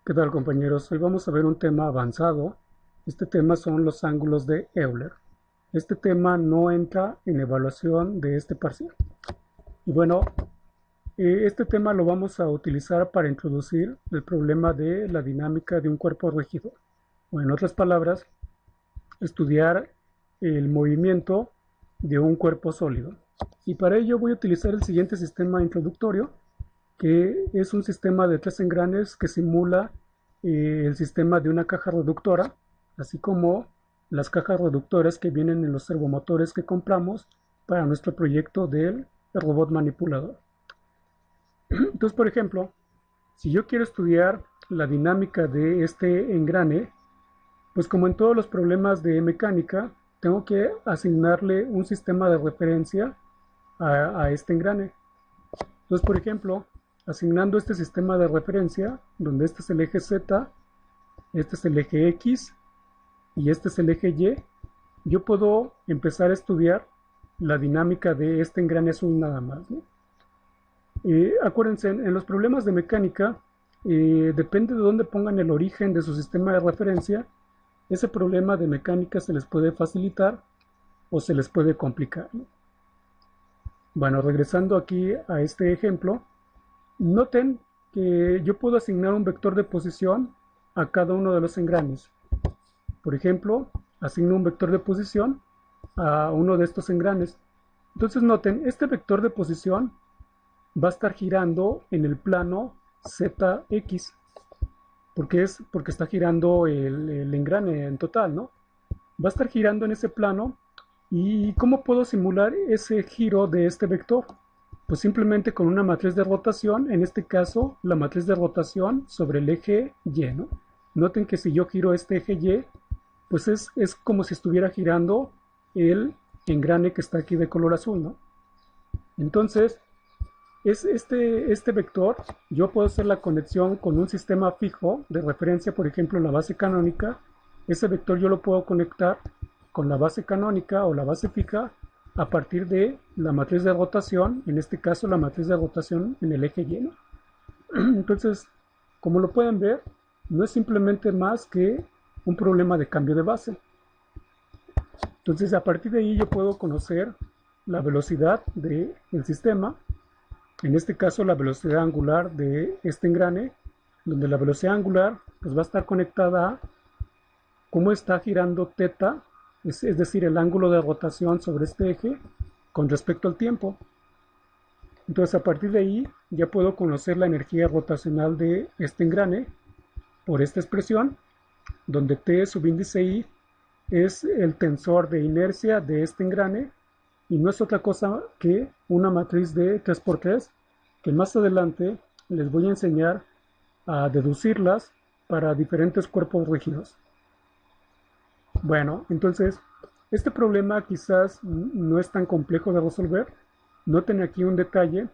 ¿Qué tal, compañeros? Hoy vamos a ver un tema avanzado. Este tema son los ángulos de Euler. Este tema no entra en evaluación de este parcial. Y bueno, este tema lo vamos a utilizar para introducir el problema de la dinámica de un cuerpo rígido. O en otras palabras, estudiar el movimiento de un cuerpo sólido. Y para ello voy a utilizar el siguiente sistema introductorio, que es un sistema de tres engranes que simula el sistema de una caja reductora, así como las cajas reductoras que vienen en los servomotores que compramos para nuestro proyecto del robot manipulador. Entonces, por ejemplo, si yo quiero estudiar la dinámica de este engrane, pues como en todos los problemas de mecánica, tengo que asignarle un sistema de referencia a este engrane. Entonces, por ejemplo, asignando este sistema de referencia, donde este es el eje Z, este es el eje X y este es el eje Y, yo puedo empezar a estudiar la dinámica de este engrane azul nada más, ¿no? Acuérdense, en los problemas de mecánica, depende de dónde pongan el origen de su sistema de referencia, ese problema de mecánica se les puede facilitar o se les puede complicar, ¿no? Bueno, regresando aquí a este ejemplo, noten que yo puedo asignar un vector de posición a cada uno de los engranes. Por ejemplo, asigno un vector de posición a uno de estos engranes. Entonces noten, este vector de posición va a estar girando en el plano ZX, porque está girando el engrane en total, ¿no? Va a estar girando en ese plano. ¿Y cómo puedo simular ese giro de este vector? Pues simplemente con una matriz de rotación, en este caso la matriz de rotación sobre el eje Y, ¿no? Noten que si yo giro este eje Y, pues es como si estuviera girando el engrane que está aquí de color azul, ¿no? Entonces, este vector, yo puedo hacer la conexión con un sistema fijo de referencia, por ejemplo, la base canónica. Ese vector yo lo puedo conectar con la base canónica o la base fija a partir de la matriz de rotación, en este caso la matriz de rotación en el eje Y, ¿no? Entonces, como lo pueden ver, no es simplemente más que un problema de cambio de base. Entonces, a partir de ahí yo puedo conocer la velocidad del sistema, en este caso la velocidad angular de este engrane, donde la velocidad angular pues va a estar conectada a cómo está girando θ, es decir, el ángulo de rotación sobre este eje con respecto al tiempo. Entonces, a partir de ahí ya puedo conocer la energía rotacional de este engrane por esta expresión, donde T subíndice I es el tensor de inercia de este engrane y no es otra cosa que una matriz de 3×3 que más adelante les voy a enseñar a deducirlas para diferentes cuerpos rígidos. Bueno, entonces, este problema quizás no es tan complejo de resolver. Noten aquí un detalle.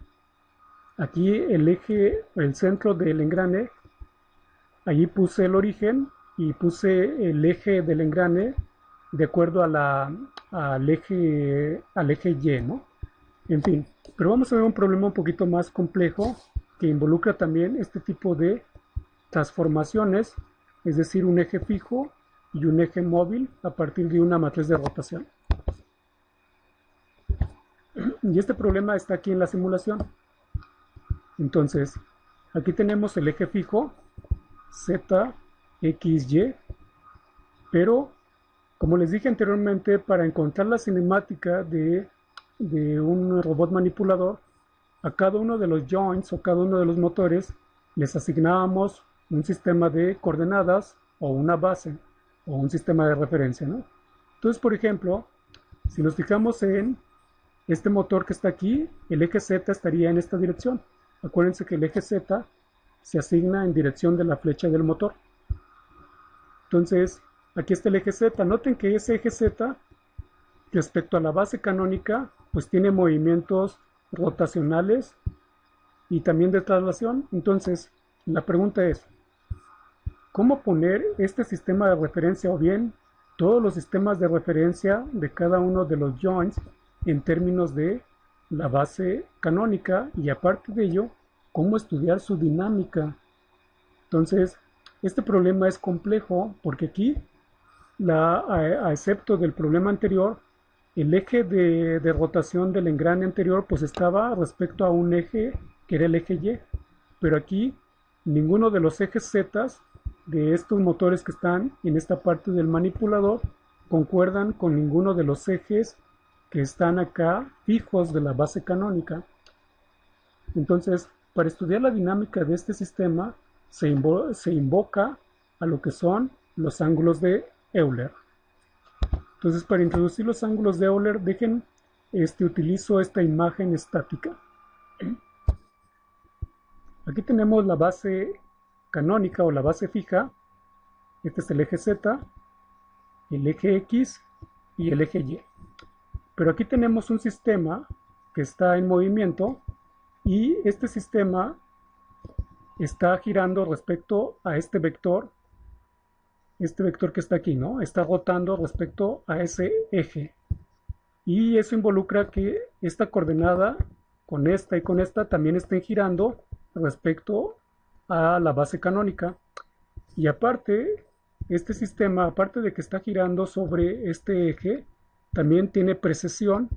Aquí el eje, el centro del engrane, allí puse el origen y puse el eje del engrane de acuerdo al eje Y, ¿no? En fin, pero vamos a ver un problema un poquito más complejo que involucra también este tipo de transformaciones, es decir, un eje fijo y un eje móvil a partir de una matriz de rotación. Y este problema está aquí en la simulación. Entonces, aquí tenemos el eje fijo, Z, X, Y, pero como les dije anteriormente, para encontrar la cinemática de un robot manipulador, a cada uno de los joints o cada uno de los motores les asignábamos un sistema de coordenadas o una base o un sistema de referencia, ¿no? Entonces, por ejemplo, si nos fijamos en este motor que está aquí, el eje Z estaría en esta dirección. Acuérdense que el eje Z se asigna en dirección de la flecha del motor. Entonces, aquí está el eje Z. Noten que ese eje Z, respecto a la base canónica, pues tiene movimientos rotacionales y también de traslación. Entonces, la pregunta es, ¿cómo poner este sistema de referencia o bien todos los sistemas de referencia de cada uno de los joints en términos de la base canónica y aparte de ello, cómo estudiar su dinámica? Entonces, Este problema es complejo porque aquí, a excepto del problema anterior, el eje de rotación del engrane anterior pues estaba respecto a un eje que era el eje Y, pero aquí ninguno de los ejes Z de estos motores que están en esta parte del manipulador concuerdan con ninguno de los ejes que están acá fijos de la base canónica. Entonces, para estudiar la dinámica de este sistema se invoca a lo que son los ángulos de Euler. Entonces, para introducir los ángulos de Euler, utilizo esta imagen estática. Aquí tenemos la base canónica o la base fija. Este es el eje Z, el eje X y el eje Y. Pero aquí tenemos un sistema que está en movimiento y este sistema está girando respecto a este vector que está aquí, ¿no? Está rotando respecto a ese eje. Y eso involucra que esta coordenada con esta y con esta también estén girando respecto a la base canónica. Y aparte, este sistema, aparte de que está girando sobre este eje, también tiene precesión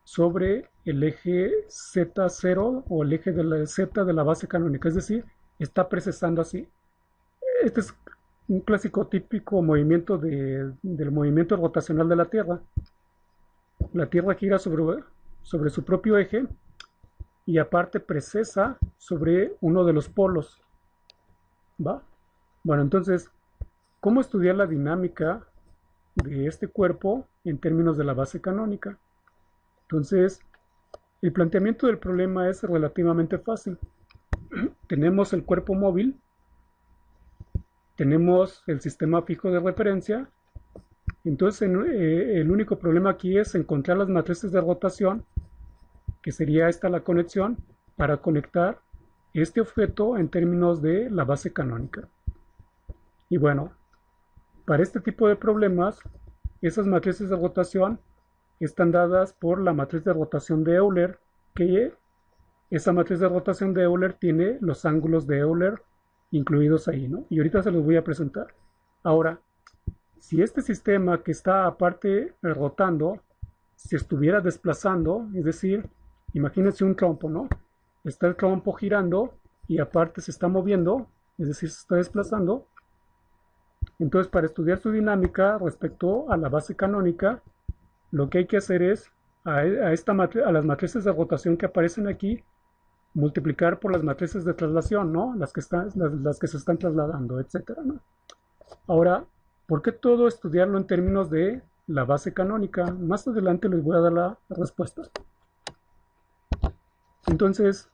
sobre el eje Z0 o el eje de la Z de la base canónica, es decir, está precesando así. Este es un clásico típico movimiento del movimiento rotacional de la Tierra. La Tierra gira sobre su propio eje y aparte precesa sobre uno de los polos. ¿Va? Bueno, entonces, ¿cómo estudiar la dinámica de este cuerpo en términos de la base canónica? Entonces, el planteamiento del problema es relativamente fácil. Tenemos el cuerpo móvil, tenemos el sistema fijo de referencia. Entonces, el único problema aquí es encontrar las matrices de rotación, que sería esta la conexión, para conectar este objeto en términos de la base canónica. Y bueno, para este tipo de problemas, esas matrices de rotación están dadas por la matriz de rotación de Euler, que esa matriz de rotación de Euler tiene los ángulos de Euler incluidos ahí, ¿no? Y ahorita se los voy a presentar. Ahora, si este sistema que está aparte rotando se estuviera desplazando, es decir, imagínense un trompo, ¿no? Está el trompo girando y aparte se está moviendo, es decir, se está desplazando. Entonces, para estudiar su dinámica respecto a la base canónica, lo que hay que hacer es a las matrices de rotación que aparecen aquí, multiplicar por las matrices de traslación, ¿no? Las que se están trasladando, etcétera, ¿no? Ahora, ¿por qué todo estudiarlo en términos de la base canónica? Más adelante les voy a dar la respuesta. Entonces,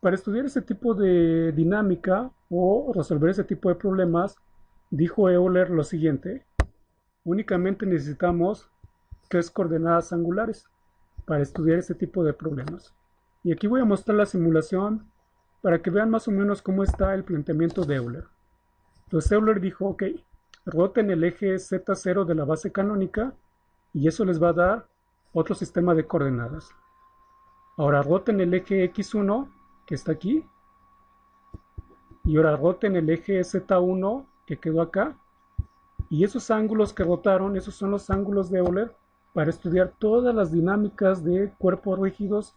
para estudiar ese tipo de dinámica o resolver ese tipo de problemas, dijo Euler lo siguiente: únicamente necesitamos 3 coordenadas angulares para estudiar este tipo de problemas. Y aquí voy a mostrar la simulación para que vean más o menos cómo está el planteamiento de Euler. Entonces Euler dijo, ok, roten el eje Z0 de la base canónica y eso les va a dar otro sistema de coordenadas. Ahora roten el eje X1 que está aquí y ahora roten el eje Z1 que quedó acá, y esos ángulos que rotaron, esos son los ángulos de Euler para estudiar todas las dinámicas de cuerpos rígidos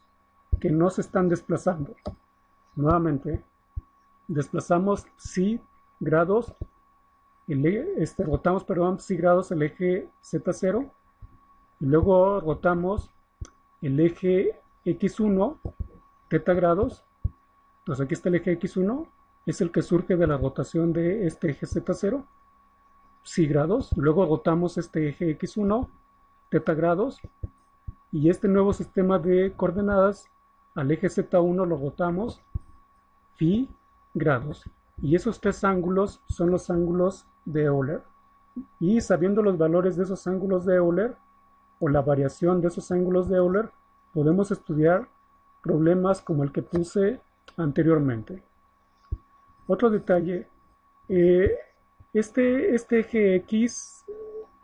que no se están desplazando. Nuevamente, desplazamos psi grados, rotamos, perdón, psi grados el eje Z0 y luego rotamos el eje X1 teta grados. Entonces aquí está el eje X1, es el que surge de la rotación de este eje Z0, psi grados. Luego rotamos este eje X1 teta grados y este nuevo sistema de coordenadas al eje Z1 lo rotamos phi grados, y esos 3 ángulos son los ángulos de Euler. Y sabiendo los valores de esos ángulos de Euler o la variación de esos ángulos de Euler, podemos estudiar problemas como el que puse anteriormente. Otro detalle, este eje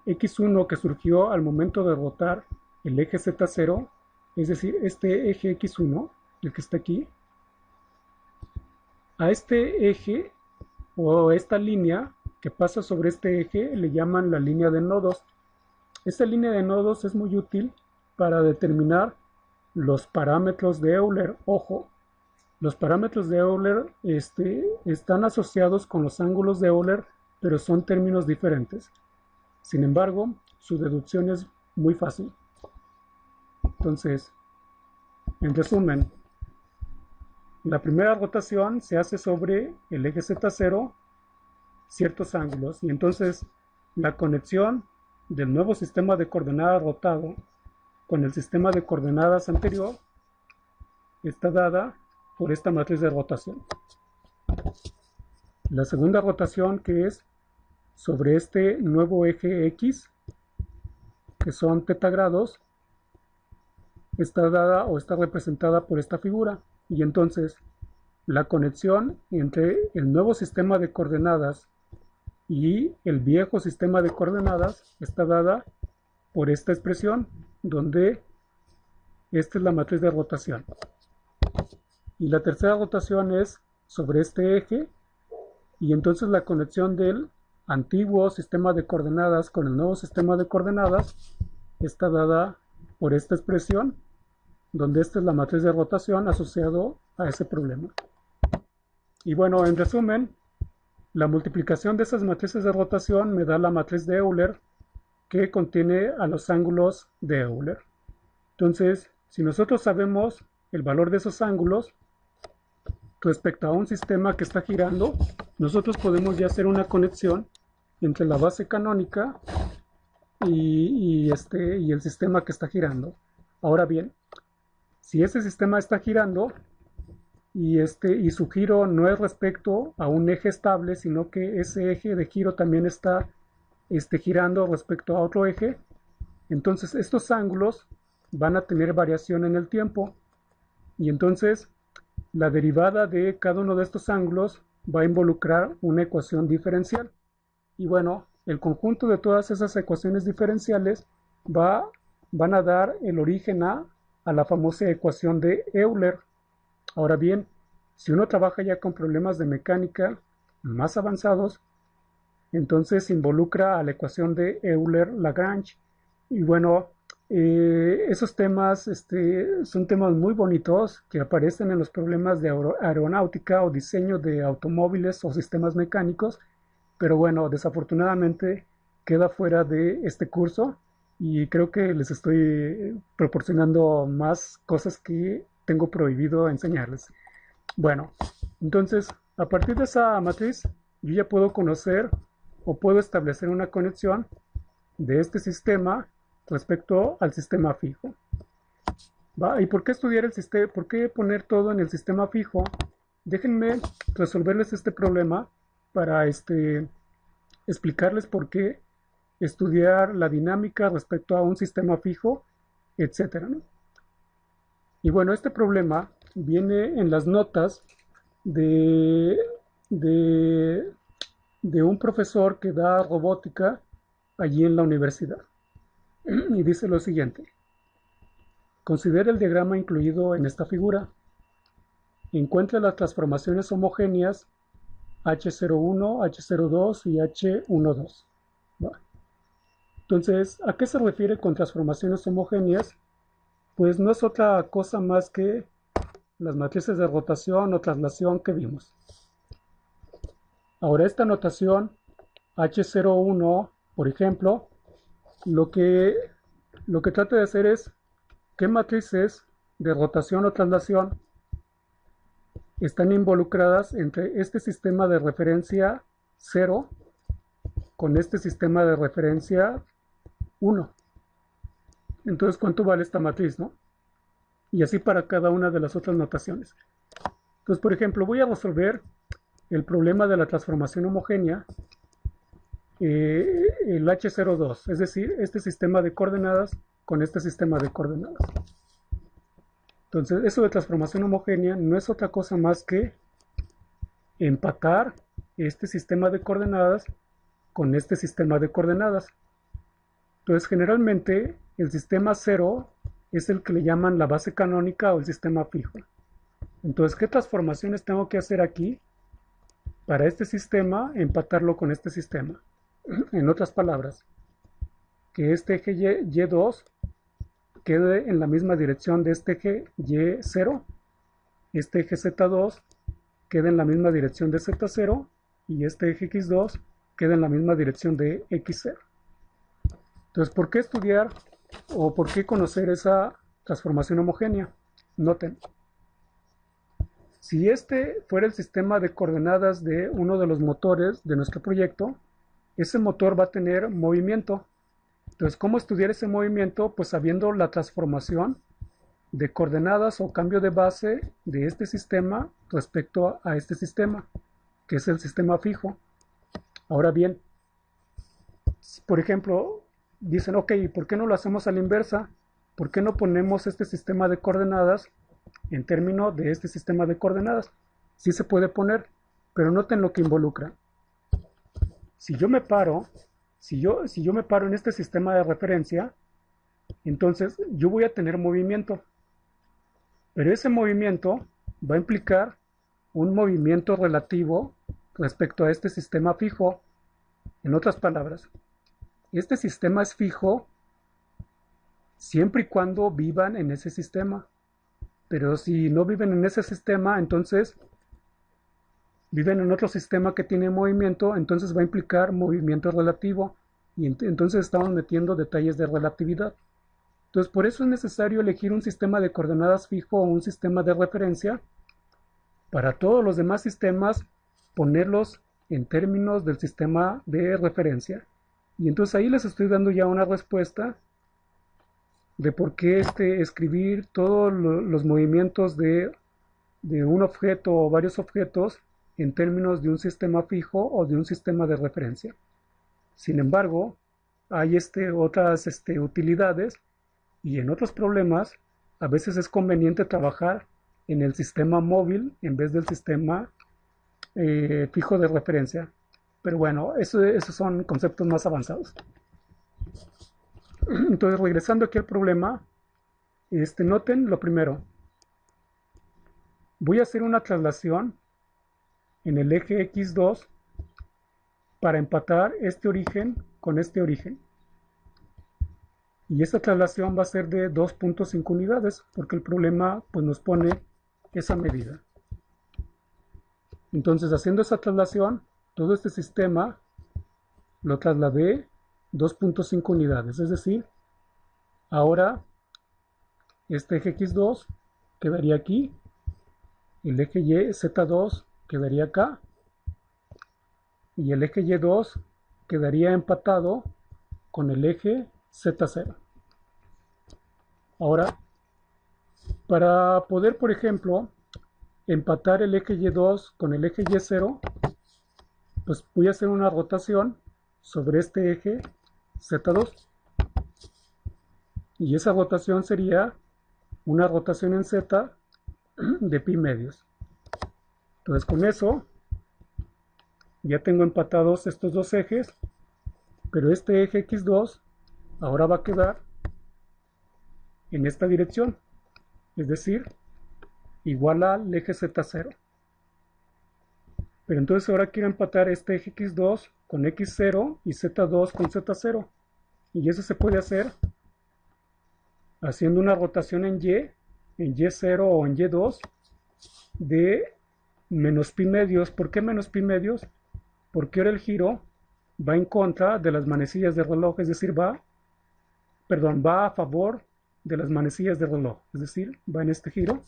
X1 que surgió al momento de rotar el eje Z0, es decir, este eje X1, el que está aquí, a este eje o esta línea que pasa sobre este eje le llaman la línea de nodos. Esta línea de nodos es muy útil para determinar los parámetros de Euler. Ojo, los parámetros de Euler están asociados con los ángulos de Euler, pero son términos diferentes. Sin embargo, su deducción es muy fácil. Entonces, en resumen, la primera rotación se hace sobre el eje Z0 ciertos ángulos, y entonces la conexión del nuevo sistema de coordenadas rotado con el sistema de coordenadas anterior está dada por esta matriz de rotación. La segunda rotación, que es sobre este nuevo eje X, que son θ grados, está dada o está representada por esta figura, y entonces la conexión entre el nuevo sistema de coordenadas y el viejo sistema de coordenadas está dada por esta expresión, donde esta es la matriz de rotación. Y la tercera rotación es sobre este eje, y entonces la conexión del antiguo sistema de coordenadas con el nuevo sistema de coordenadas está dada por esta expresión, donde esta es la matriz de rotación asociado a ese problema. Y bueno, en resumen, la multiplicación de esas matrices de rotación me da la matriz de Euler, que contiene a los ángulos de Euler. Entonces, si nosotros sabemos el valor de esos ángulos respecto a un sistema que está girando, nosotros podemos ya hacer una conexión entre la base canónica y el sistema que está girando. Ahora bien, si ese sistema está girando y su giro no es respecto a un eje estable, sino que ese eje de giro también está girando respecto a otro eje, entonces estos ángulos van a tener variación en el tiempo, y entonces la derivada de cada uno de estos ángulos va a involucrar una ecuación diferencial. Y bueno, el conjunto de todas esas ecuaciones diferenciales van a dar el origen a la famosa ecuación de Euler. Ahora bien, si uno trabaja ya con problemas de mecánica más avanzados, entonces involucra a la ecuación de Euler-Lagrange. Y bueno, esos temas son temas muy bonitos que aparecen en los problemas de aeronáutica o diseño de automóviles o sistemas mecánicos, pero bueno, desafortunadamente queda fuera de este curso, y creo que les estoy proporcionando más cosas que tengo prohibido enseñarles. Bueno, entonces, a partir de esa matriz, yo ya puedo conocer o puedo establecer una conexión de este sistema respecto al sistema fijo. ¿Va? ¿Y por qué estudiar el sistema? ¿Por qué poner todo en el sistema fijo? Déjenme resolverles este problema para explicarles por qué estudiar la dinámica respecto a un sistema fijo, etcétera, ¿no? Y bueno, este problema viene en las notas de un profesor que da robótica allí en la universidad. Y dice lo siguiente: considere el diagrama incluido en esta figura. Encuentre las transformaciones homogéneas H01, H02 y H12. ¿Va? Entonces, ¿a qué se refiere con transformaciones homogéneas? Pues no es otra cosa más que las matrices de rotación o traslación que vimos. Ahora, esta notación H01, por ejemplo, lo que trata de hacer es qué matrices de rotación o traslación están involucradas entre este sistema de referencia 0 con este sistema de referencia 1. Entonces, ¿cuánto vale esta matriz, no? Y así para cada una de las otras notaciones. Entonces, por ejemplo, voy a resolver el problema de la transformación homogénea, el H02, es decir, este sistema de coordenadas con este sistema de coordenadas. Entonces, eso de transformación homogénea no es otra cosa más que empatar este sistema de coordenadas con este sistema de coordenadas. Entonces, generalmente, el sistema 0 es el que le llaman la base canónica o el sistema fijo. Entonces, ¿qué transformaciones tengo que hacer aquí para este sistema empatarlo con este sistema. En otras palabras, que este eje Y2 quede en la misma dirección de este eje Y0, este eje Z2 quede en la misma dirección de Z0 y este eje X2 quede en la misma dirección de X0. Entonces, ¿por qué estudiar o por qué conocer esa transformación homogénea? Noten, si este fuera el sistema de coordenadas de uno de los motores de nuestro proyecto, ese motor va a tener movimiento. Entonces, ¿cómo estudiar ese movimiento? Pues sabiendo la transformación de coordenadas o cambio de base de este sistema respecto a este sistema, que es el sistema fijo. Ahora bien, por ejemplo, dicen, ok, ¿por qué no lo hacemos a la inversa? ¿Por qué no ponemos este sistema de coordenadas en términos de este sistema de coordenadas? Sí se puede poner, pero noten lo que involucra. Si yo me paro en este sistema de referencia, entonces yo voy a tener movimiento. Pero ese movimiento va a implicar un movimiento relativo respecto a este sistema fijo. En otras palabras, este sistema es fijo siempre y cuando vivan en ese sistema. Pero si no viven en ese sistema, entonces viven en otro sistema que tiene movimiento, entonces va a implicar movimiento relativo. Y entonces estamos metiendo detalles de relatividad. Entonces, por eso es necesario elegir un sistema de coordenadas fijo o un sistema de referencia. Para todos los demás sistemas, ponerlos en términos del sistema de referencia. Y entonces ahí les estoy dando ya una respuesta de por qué escribir todos los movimientos de un objeto o varios objetos en términos de un sistema fijo o de un sistema de referencia. Sin embargo, hay otras utilidades y en otros problemas a veces es conveniente trabajar en el sistema móvil en vez del sistema fijo de referencia. Pero bueno, esos son conceptos más avanzados. Entonces, regresando aquí al problema, noten lo primero. Voy a hacer una traslación en el eje X2 para empatar este origen con este origen. Y esta traslación va a ser de 2.5 unidades, porque el problema pues, nos pone esa medida. Entonces, haciendo esa traslación, todo este sistema lo trasladé 2.5 unidades. Es decir, ahora este eje X2 quedaría aquí, el eje Y, Z2 quedaría acá, y el eje Y2 quedaría empatado con el eje Z0. Ahora, para poder, por ejemplo, empatar el eje Y2 con el eje Y0, pues voy a hacer una rotación sobre este eje Z2. Y esa rotación sería una rotación en Z de pi medios. Entonces con eso ya tengo empatados estos dos ejes, pero este eje X2 ahora va a quedar en esta dirección, es decir, igual al eje Z0. Pero entonces ahora quiero empatar este eje X2 con X0 y Z2 con Z0. Y eso se puede hacer haciendo una rotación en Y0 o en Y2 de menos pi medios. ¿Por qué menos pi medios? Porque ahora el giro va en contra de las manecillas del reloj, es decir, va a favor de las manecillas del reloj, es decir, va en este giro.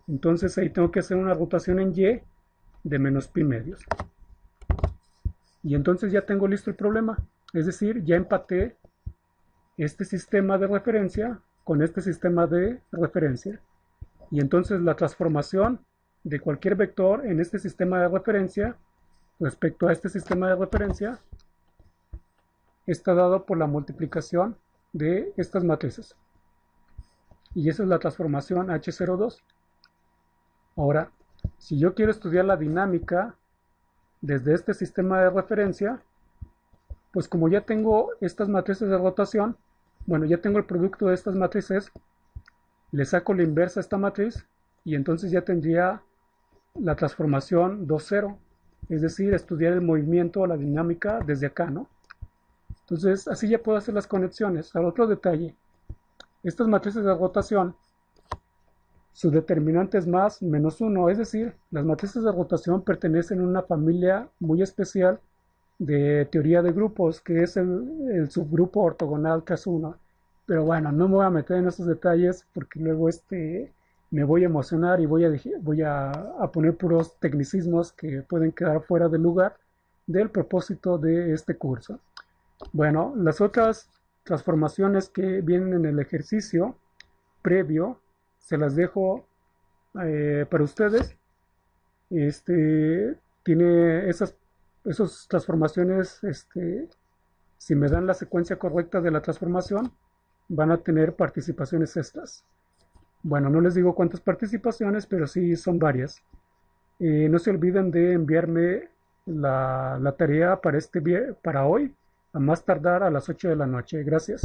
Entonces ahí tengo que hacer una rotación en Y de menos pi medios. Y entonces ya tengo listo el problema, es decir, ya empaté este sistema de referencia con este sistema de referencia. Y entonces la transformación de cualquier vector en este sistema de referencia respecto a este sistema de referencia está dado por la multiplicación de estas matrices. Y esa es la transformación H02. Ahora, si yo quiero estudiar la dinámica desde este sistema de referencia, pues como ya tengo estas matrices de rotación, bueno, ya tengo el producto de estas matrices, le saco la inversa a esta matriz y entonces ya tendría la transformación 2,0. es decir, estudiar el movimiento, la dinámica desde acá, ¿no? Entonces, así ya puedo hacer las conexiones. Al otro detalle, estas matrices de rotación, su determinante es más menos uno, es decir, las matrices de rotación pertenecen a una familia muy especial de teoría de grupos, que es el subgrupo ortogonal tras uno. Pero bueno, no me voy a meter en esos detalles porque luego me voy a emocionar y voy a poner puros tecnicismos que pueden quedar fuera de lugar del propósito de este curso. Bueno, las otras transformaciones que vienen en el ejercicio previo se las dejo para ustedes. Tiene esas transformaciones, si me dan la secuencia correcta de la transformación, van a tener participaciones extras. Bueno, no les digo cuántas participaciones, pero sí son varias. No se olviden de enviarme la tarea para hoy, a más tardar a las 8 de la noche. Gracias.